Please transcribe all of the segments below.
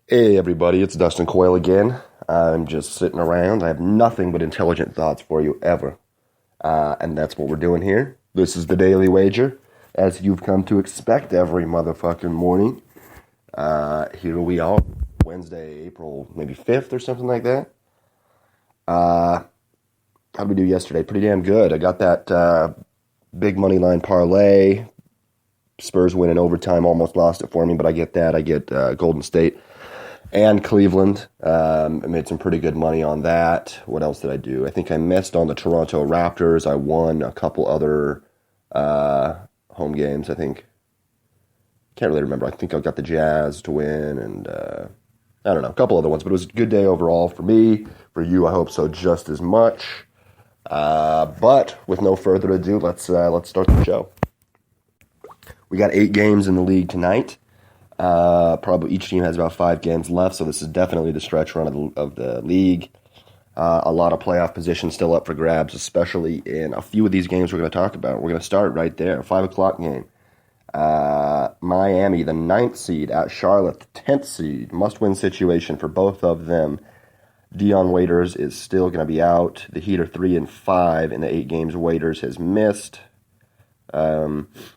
Hey everybody, it's Dustin Coyle again. I'm just sitting around. I have nothing but intelligent thoughts for you ever. And that's what we're doing here. This is the Daily Wager, as you've come to expect every motherfucking morning. Here we are, Wednesday, April maybe 5th or something like that. How did we do yesterday? Pretty damn good. I got that big money line parlay. Spurs win in overtime, almost lost it for me, but I get that. I get Golden State and Cleveland. I made some pretty good money on that. What else did I do? I think I missed on the Toronto Raptors. I won a couple other home games, I think. Can't really remember. I think I got the Jazz to win, and I don't know, a couple other ones. But it was a good day overall for me. For you, I hope so just as much. But with no further ado, let's start the show. We got 8 games in the league tonight. Probably each team has about 5 games left, so this is definitely the stretch run of the league. A lot of playoff positions still up for grabs, especially in a few of these games we're going to talk about. We're going to start right there, 5 o'clock game. Miami, the 9th seed, at Charlotte, the 10th seed. Must-win situation for both of them. Dion Waiters is still going to be out. The Heat are 3-5 in the 8 games Waiters has missed.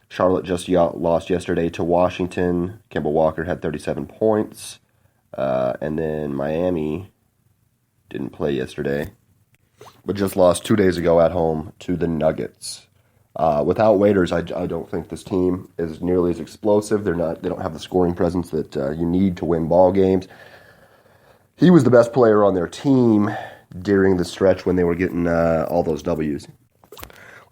Charlotte just lost yesterday to Washington. Kemba Walker had 37 points. And then Miami didn't play yesterday, but just lost 2 days ago at home to the Nuggets. Without Waiters, I don't think this team is nearly as explosive. They don't have the scoring presence that you need to win ball games. He was the best player on their team during the stretch when they were getting all those W's.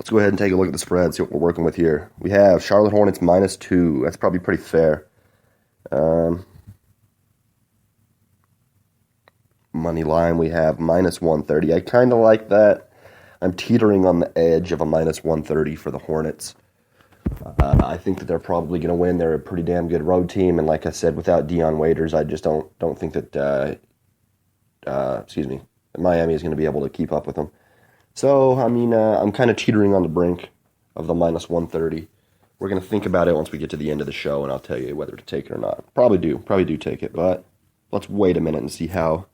Let's go ahead and take a look at the spread, see what we're working with here. We have Charlotte Hornets -2. That's probably pretty fair. Money line, we have -130. I kind of like that. I'm teetering on the edge of a -130 for the Hornets. I think that they're probably going to win. They're a pretty damn good road team, and like I said, without Dion Waiters, I just don't think that Miami is going to be able to keep up with them. So, I'm kind of teetering on the brink of the -130. We're going to think about it once we get to the end of the show, and I'll tell you whether to take it or not. Probably do take it, but let's wait a minute and see how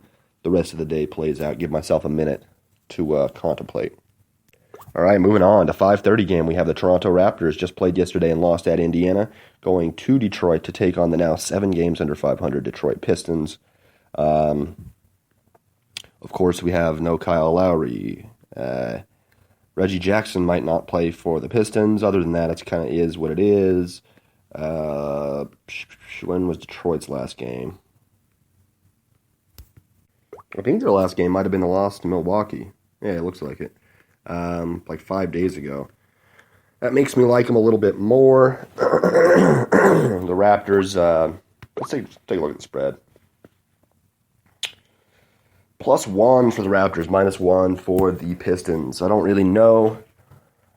the rest of the day plays out. Give myself a minute to contemplate. All right, moving on to 5:30 game. We have the Toronto Raptors, just played yesterday and lost at Indiana, going to Detroit to take on the now 7 games under 500 Detroit Pistons. Of course, we have no Kyle Lowry. Reggie Jackson might not play for the Pistons. Other than that, it kind of is what it is. When was Detroit's last game? I think their last game might have been the loss to Milwaukee. Yeah, it looks like it. Like 5 days ago. That makes me like them a little bit more. The Raptors, let's take a look at the spread. +1 for the Raptors, -1 for the Pistons. I don't really know.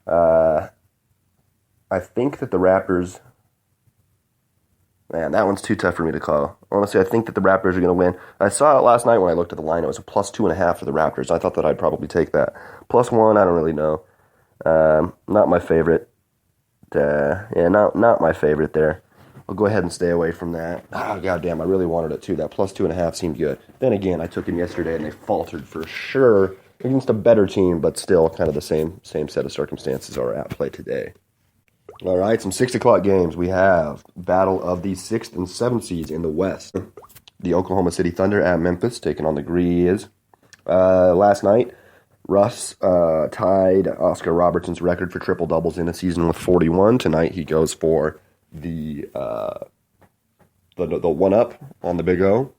I think that the Raptors... Man, that one's too tough for me to call. Honestly, I think that the Raptors are going to win. I saw it last night when I looked at the line. It was a +2.5 for the Raptors. I thought that I'd probably take that. +1, I don't really know. Not my favorite. Not my favorite there. I'll go ahead and stay away from that. Goddamn, I really wanted it too. That +2.5 seemed good. Then again, I took him yesterday and they faltered for sure against a better team, but still kind of the same set of circumstances are at play today. All right, some 6 o'clock games. We have battle of the 6th and 7th seeds in the West. The Oklahoma City Thunder at Memphis, taking on the Grizz. Last night, Russ tied Oscar Robertson's record for triple-doubles in a season with 41. Tonight, he goes for the 1-up on the Big O.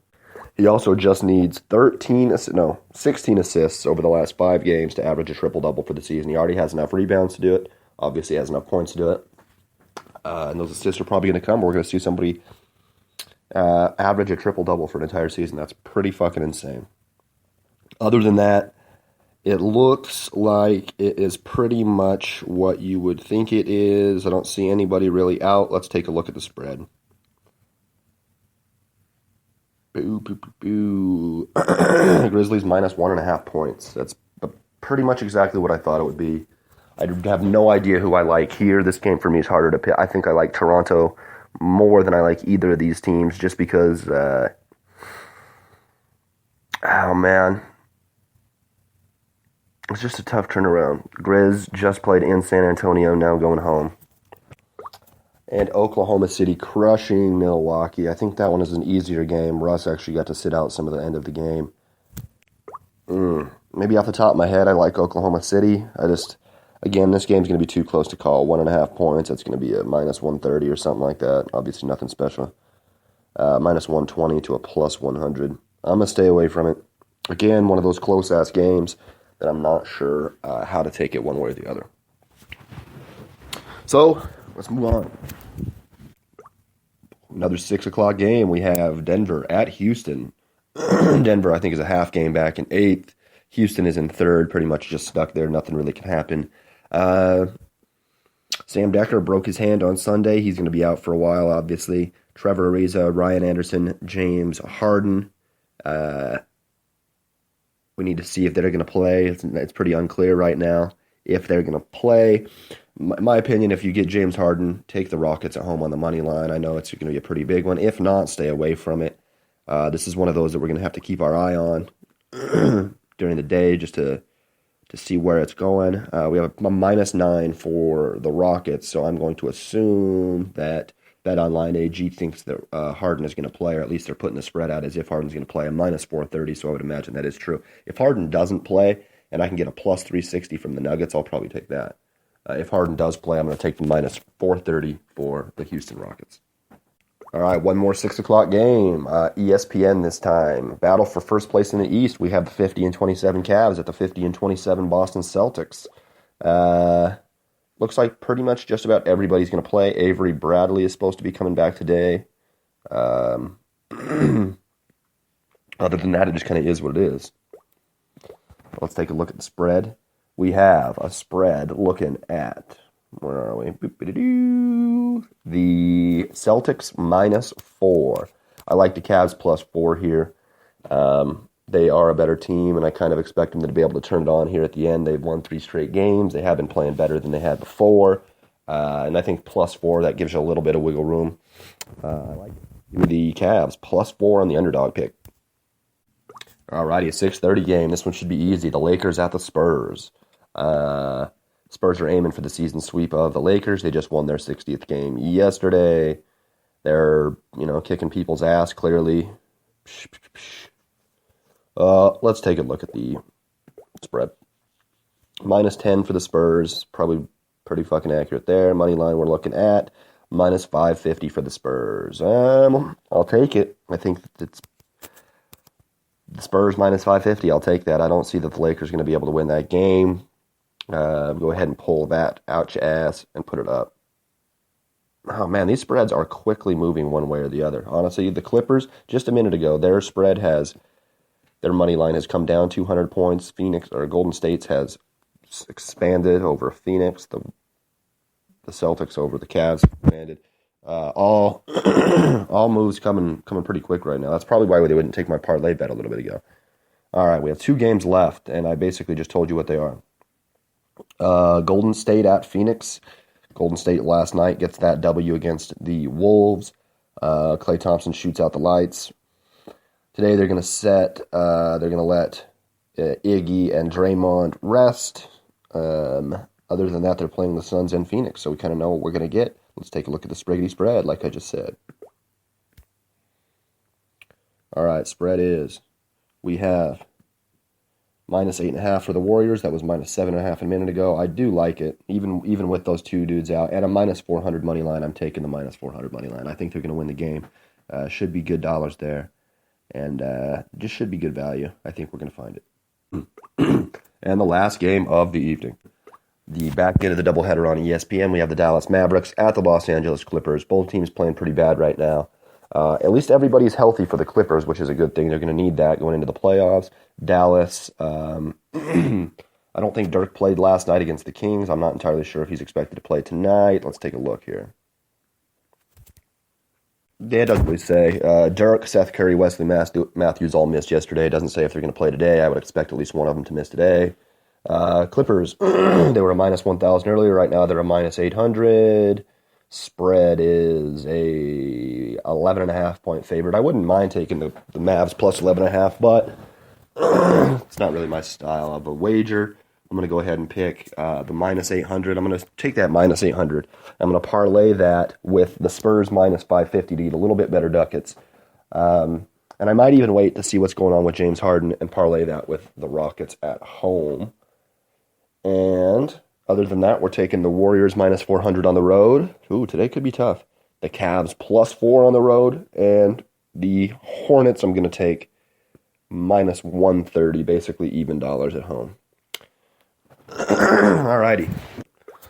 He also just needs 16 assists over the last 5 games to average a triple-double for the season. He already has enough rebounds to do it. Obviously has enough points to do it. And those assists are probably going to come. We're going to see somebody average a triple-double for an entire season. That's pretty fucking insane. Other than that, it looks like it is pretty much what you would think it is. I don't see anybody really out. Let's take a look at the spread. Grizzlies -1.5 points. That's pretty much exactly what I thought it would be. I have no idea who I like here. This game for me is harder to pick. I think I like Toronto more than I like either of these teams just because Oh, man. It's just a tough turnaround. Grizz just played in San Antonio, now going home. And Oklahoma City crushing Milwaukee. I think that one is an easier game. Russ actually got to sit out some of the end of the game. Maybe off the top of my head, I like Oklahoma City. Again, this game's going to be too close to call. 1.5 points. That's going to be a minus 130 or something like that. Obviously, nothing special. Minus 120 to a plus 100. I'm going to stay away from it. Again, one of those close-ass games that I'm not sure how to take it one way or the other. So, let's move on. Another 6 o'clock game. We have Denver at Houston. Denver, I think, is a half game back in 8th. Houston is in 3rd, pretty much just stuck there. Nothing really can happen. Sam Decker broke his hand on Sunday. He's going to be out for a while, obviously. Trevor Ariza, Ryan Anderson, James Harden. We need to see if they're going to play. It's pretty unclear right now if they're going to play. My opinion, if you get James Harden, take the Rockets at home on the money line. I know it's going to be a pretty big one. If not, stay away from it. This is one of those that we're going to have to keep our eye on during the day just to see where it's going. We have a -9 for the Rockets, so I'm going to assume that BetOnline AG thinks that Harden is going to play, or at least they're putting the spread out as if Harden's going to play. A -430, so I would imagine that is true. If Harden doesn't play and I can get a plus 360 from the Nuggets, I'll probably take that. If Harden does play, I'm going to take the -430 for the Houston Rockets. All right, one more 6 o'clock game. ESPN this time. Battle for first place in the East. We have the 50-27 Cavs at the 50-27 Boston Celtics. Looks like pretty much just about everybody's going to play. Avery Bradley is supposed to be coming back today. Other than that, it just kind of is what it is. Let's take a look at the spread. We have a spread looking at, where are we? The Celtics -4. I like the Cavs +4 here. They are a better team, and I kind of expect them to be able to turn it on here at the end. They've won 3 straight games. They have been playing better than they had before. And I think +4, that gives you a little bit of wiggle room. I like it. Give me the Cavs, +4 on the underdog pick. Alrighty, a 6:30 game. This one should be easy. The Lakers at the Spurs. Spurs are aiming for the season sweep of the Lakers. They just won their 60th game yesterday. They're, kicking people's ass, clearly. Let's take a look at the spread. -10 for the Spurs. Probably pretty fucking accurate there. Money line we're looking at -550 for the Spurs. I'll take it. I think it's the Spurs -550. I'll take that. I don't see that the Lakers are going to be able to win that game. Go ahead and pull that out your ass and put it up. Oh, man, these spreads are quickly moving one way or the other. Honestly, the Clippers, just a minute ago, their money line has come down 200 points. Golden State's has expanded over Phoenix. The Celtics over the Cavs expanded. All all moves coming pretty quick right now. That's probably why they wouldn't take my parlay bet a little bit ago. All right, we have 2 games left, and I basically just told you what they are. Golden State at Phoenix. Golden State last night gets that W against the Wolves. Klay Thompson shoots out the lights. Today they're going to let Iggy and Draymond rest. Other than that, they're playing the Suns in Phoenix, so we kind of know what we're going to get. Let's take a look at the spriggity spread, like I just said. All right, spread is, we have -8.5 for the Warriors. That was -7.5 a minute ago. I do like it, even with those 2 dudes out. At a -400 money line, I'm taking the -400 money line. I think they're going to win the game. Should be good dollars there. And just should be good value. I think we're going to find it. And the last game of the evening. The back end of the doubleheader on ESPN. We have the Dallas Mavericks at the Los Angeles Clippers. Both teams playing pretty bad right now. At least everybody's healthy for the Clippers, which is a good thing. They're going to need that going into the playoffs. Dallas, I don't think Dirk played last night against the Kings. I'm not entirely sure if he's expected to play tonight. Let's take a look here. Yeah, it doesn't really say. Dirk, Seth Curry, Wesley Matthews all missed yesterday. It doesn't say if they're going to play today. I would expect at least one of them to miss today. Clippers, they were a -1,000 earlier. Right now they're a -800. Spread is a 11.5 point favorite. I wouldn't mind taking the Mavs plus 11.5, but It's not really my style of a wager. I'm going to go ahead and pick the minus 800. I'm going to take that minus 800. I'm going to parlay that with the Spurs minus 550 to get a little bit better ducats. And I might even wait to see what's going on with James Harden and parlay that with the Rockets at home. And other than that, we're taking the Warriors minus 400 on the road. Ooh, today could be tough. The Cavs plus 4 on the road. And the Hornets I'm going to take minus 130, basically even dollars at home. Alrighty.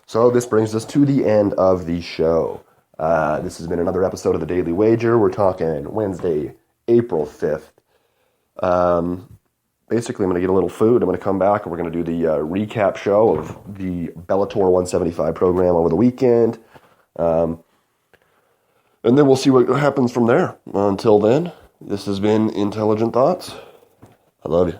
So this brings us to the end of the show. This has been another episode of the Daily Wager. We're talking Wednesday, April 5th. Basically, I'm going to get a little food. I'm going to come back and we're going to do the recap show of the Bellator 175 program over the weekend. And then we'll see what happens from there. Until then, this has been Intelligent Thoughts. I love you.